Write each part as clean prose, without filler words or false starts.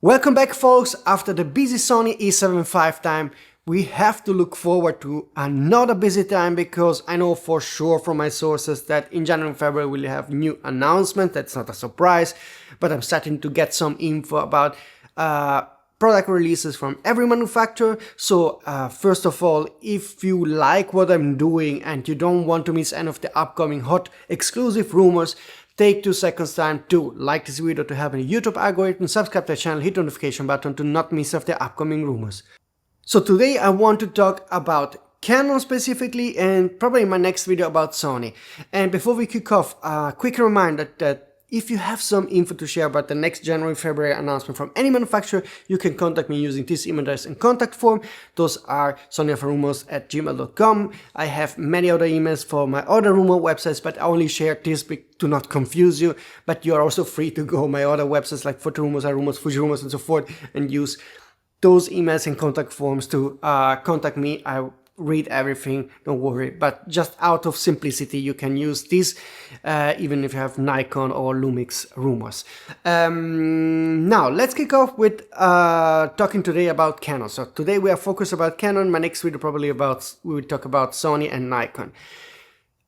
Welcome back, folks. After the busy Sony a7 V time, we have to look forward to another busy time, because I know for sure from my sources that in January and February we'll have new announcements. That's not a surprise, but I'm starting to get some info about product releases from every manufacturer. So first of all, if you like what I'm doing and you don't want to miss any of the upcoming hot exclusive rumors, take 2 seconds time to like this video to help in the YouTube algorithm, subscribe to the channel, hit the notification button to not miss of the upcoming rumors. So today I want to talk about Canon specifically, and probably in my next video about Sony. And before we kick off, a quick reminder that if you have some info to share about the next January-February announcement from any manufacturer, you can contact me using this email address and contact form. Those are sonyalpharumors@gmail.com. I have many other emails for my other rumor websites, but I only share this to not confuse you. But you are also free to go my other websites like Photo Rumors, iRumors, Fuji Rumors, and so forth, and use those emails and contact forms to contact me. I read everything, don't worry, but just out of simplicity you can use this even if you have Nikon or Lumix rumors. Now let's kick off with talking today about Canon. So today we are focused about Canon. My next video probably we will talk about Sony and Nikon.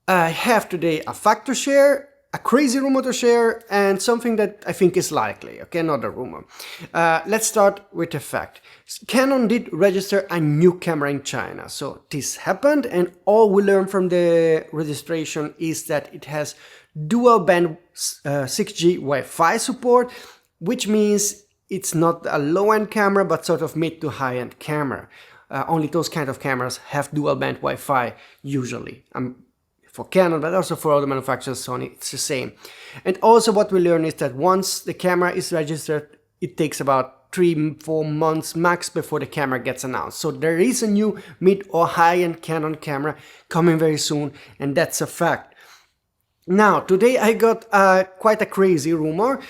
I have today a fact to share, a crazy rumor to share, and something that I think is likely, okay, another rumor. Let's start with the fact. Canon did register a new camera in China. So this happened, and all we learned from the registration is that it has dual band 6G Wi-Fi support, which means it's not a low-end camera, but sort of mid to high-end camera. Only those kind of cameras have dual band Wi-Fi usually. For Canon, but also for other manufacturers, Sony, it's the same. And also what we learn is that once the camera is registered, it takes about 3-4 months max before the camera gets announced. So there is a new mid or high-end Canon camera coming very soon, and that's a fact. Now, today I got quite a crazy rumor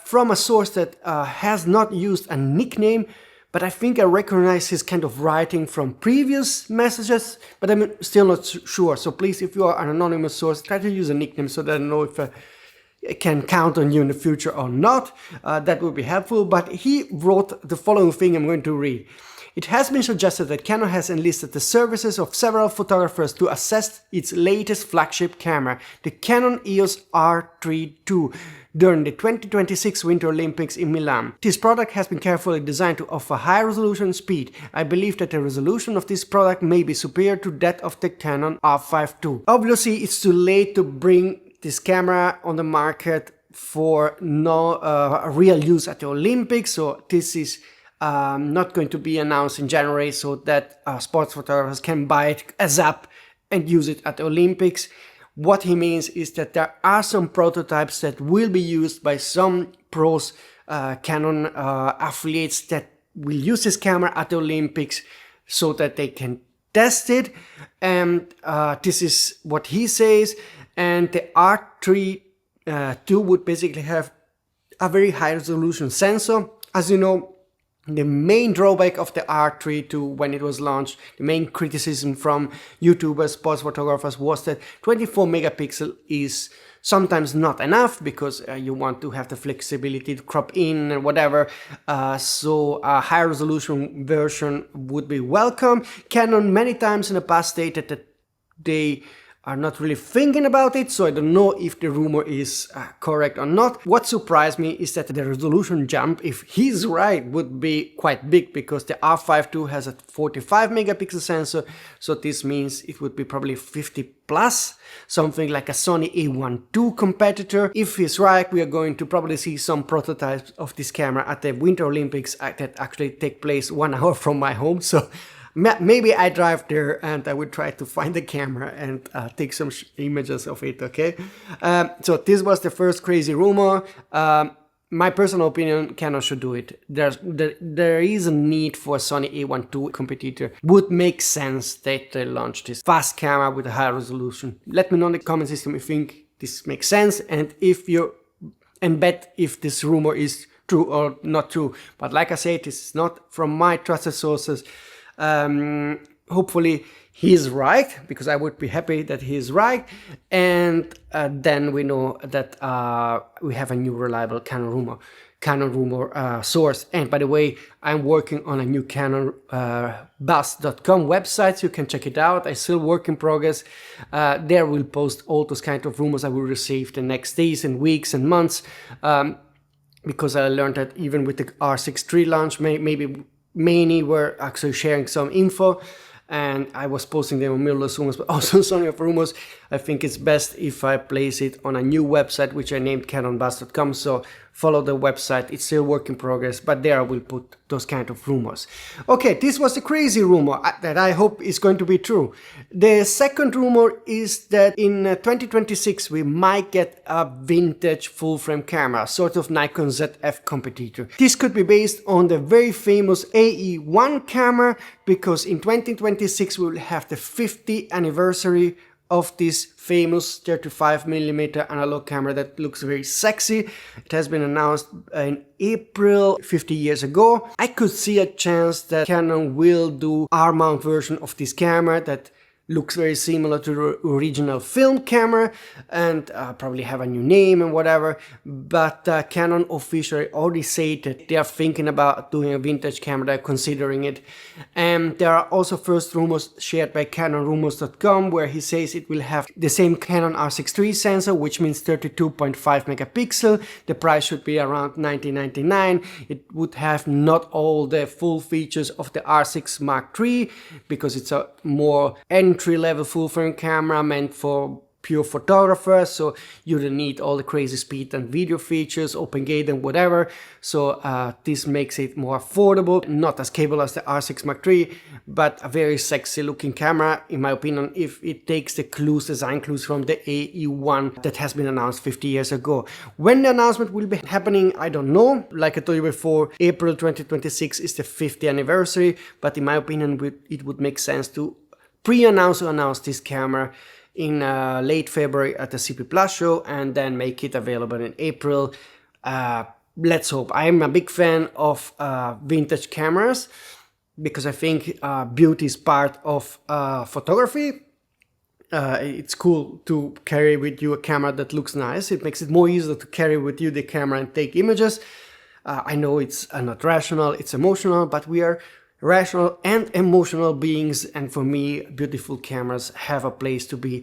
from a source that has not used a nickname, but I think I recognize his kind of writing from previous messages, but I'm still not sure. So please, if you are an anonymous source, try to use a nickname so that I know if I can count on you in the future or not. That would be helpful. But he wrote the following thing I'm going to read. It has been suggested that Canon has enlisted the services of several photographers to assess its latest flagship camera, the Canon EOS R3 II, during the 2026 Winter Olympics in Milan. This product has been carefully designed to offer high resolution speed. I believe that the resolution of this product may be superior to that of the Canon R3 II. Obviously, it's too late to bring this camera on the market for real use at the Olympics, so this is not going to be announced in January so that sports photographers can buy it as app and use it at the Olympics. What he means is that there are some prototypes that will be used by some pros, Canon affiliates that will use this camera at the Olympics so that they can test it. And this is what he says. And the R3 II would basically have a very high resolution sensor. As you know, the main drawback of the R3 II when it was launched, the main criticism from YouTubers, sports photographers, was that 24 megapixel is sometimes not enough because you want to have the flexibility to crop in and whatever. So a high resolution version would be welcome. Canon many times in the past stated that they are not really thinking about it, so I don't know if the rumor is correct or not. What surprised me is that the resolution jump, if he's right, would be quite big, because the R3 II has a 45 megapixel sensor, so this means it would be probably 50 plus, something like a Sony A1 II competitor. If he's right, we are going to probably see some prototypes of this camera at the Winter Olympics that actually take place 1 hour from my home, so maybe I drive there and I would try to find the camera and take some images of it, okay? So this was the first crazy rumor. My personal opinion, Canon should do it. There is a need for a Sony A1 II competitor. Would make sense that they launch this fast camera with a high resolution. Let me know in the comment system if you think this makes sense, and bet if this rumor is true or not true. But like I said, this is not from my trusted sources. Hopefully he's right, because I would be happy that he's right, and then we know that we have a new reliable Canon rumor Canon rumor source. And by the way, I'm working on a new Canon bus.com website, so you can check it out. I still work in progress. There we'll post all those kind of rumors I will receive the next days and weeks and months, because I learned that even with the R6 III launch, maybe many were actually sharing some info, and I was posting them on Mirrorless Rumors, but also Sony of Rumors. I think it's best if I place it on a new website, which I named canonbus.com, so follow the website. It's still work in progress, but there I will put those kind of rumors. Okay, this was the crazy rumor that I hope is going to be true. The second rumor is that in 2026 we might get a vintage full-frame camera, sort of Nikon ZF competitor. This could be based on the very famous RE-1 camera, because in 2026 we will have the 50th anniversary of this famous 35mm analog camera that looks very sexy. It has been announced in April 50 years ago. I could see a chance that Canon will do R-mount version of this camera that looks very similar to the original film camera, and probably have a new name and whatever, but Canon officially already said that they are thinking about doing a vintage camera, they're considering it. And there are also first rumors shared by canonrumors.com where he says it will have the same Canon R6 III sensor, which means 32.5 megapixel. The price should be around $19.99. It would have not all the full features of the R6 Mark III, because it's a more entry-level full-frame camera meant for pure photographers, so you don't need all the crazy speed and video features, open gate and whatever. So this makes it more affordable, not as capable as the R6 Mark III, but a very sexy looking camera, in my opinion, if it takes the clues, design clues from the RE-1 that has been announced 50 years ago. When the announcement will be happening, I don't know. Like I told you before, April 2026 is the 50th anniversary, but in my opinion it would make sense to pre-announce or announce this camera in late February at the CP Plus show, and then make it available in April. Let's hope. I'm a big fan of vintage cameras, because I think beauty is part of photography. It's cool to carry with you a camera that looks nice. It makes it more easier to carry with you the camera and take images. I know it's not rational, it's emotional, but we are rational and emotional beings, and for me beautiful cameras have a place to be,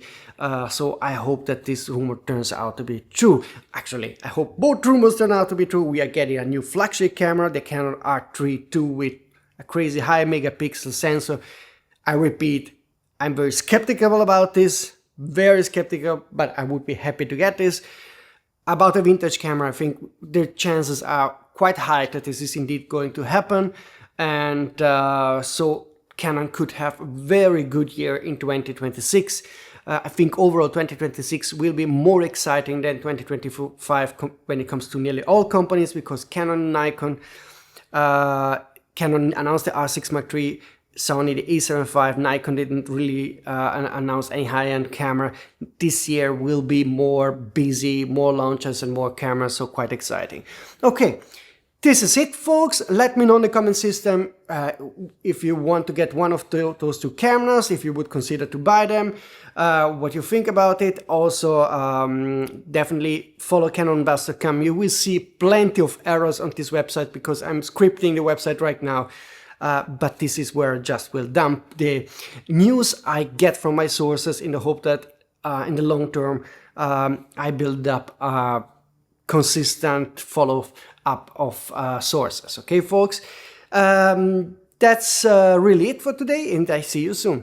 so I hope that this rumor turns out to be true. Actually, I hope both rumors turn out to be true. We are getting a new flagship camera, the Canon R3II, with a crazy high megapixel sensor. I repeat, I'm very skeptical about this, very skeptical, but I would be happy to get this. About a vintage camera, I think the chances are quite high that this is indeed going to happen. And so Canon could have a very good year in 2026. I think overall 2026 will be more exciting than 2025 when it comes to nearly all companies, because Canon and Nikon, Canon announced the R6 Mark III, Sony the A7 V, Nikon didn't really announce any high-end camera. This year will be more busy, more launches and more cameras, so quite exciting. Okay. This is it, folks. Let me know in the comment system if you want to get one of those two cameras, if you would consider to buy them, what you think about it. Also, definitely follow canonbus.com. You will see plenty of errors on this website because I'm scripting the website right now. But this is where I just will dump the news I get from my sources in the hope that in the long term I build up a consistent follow-up of sources. Okay, folks? That's really it for today, and I see you soon.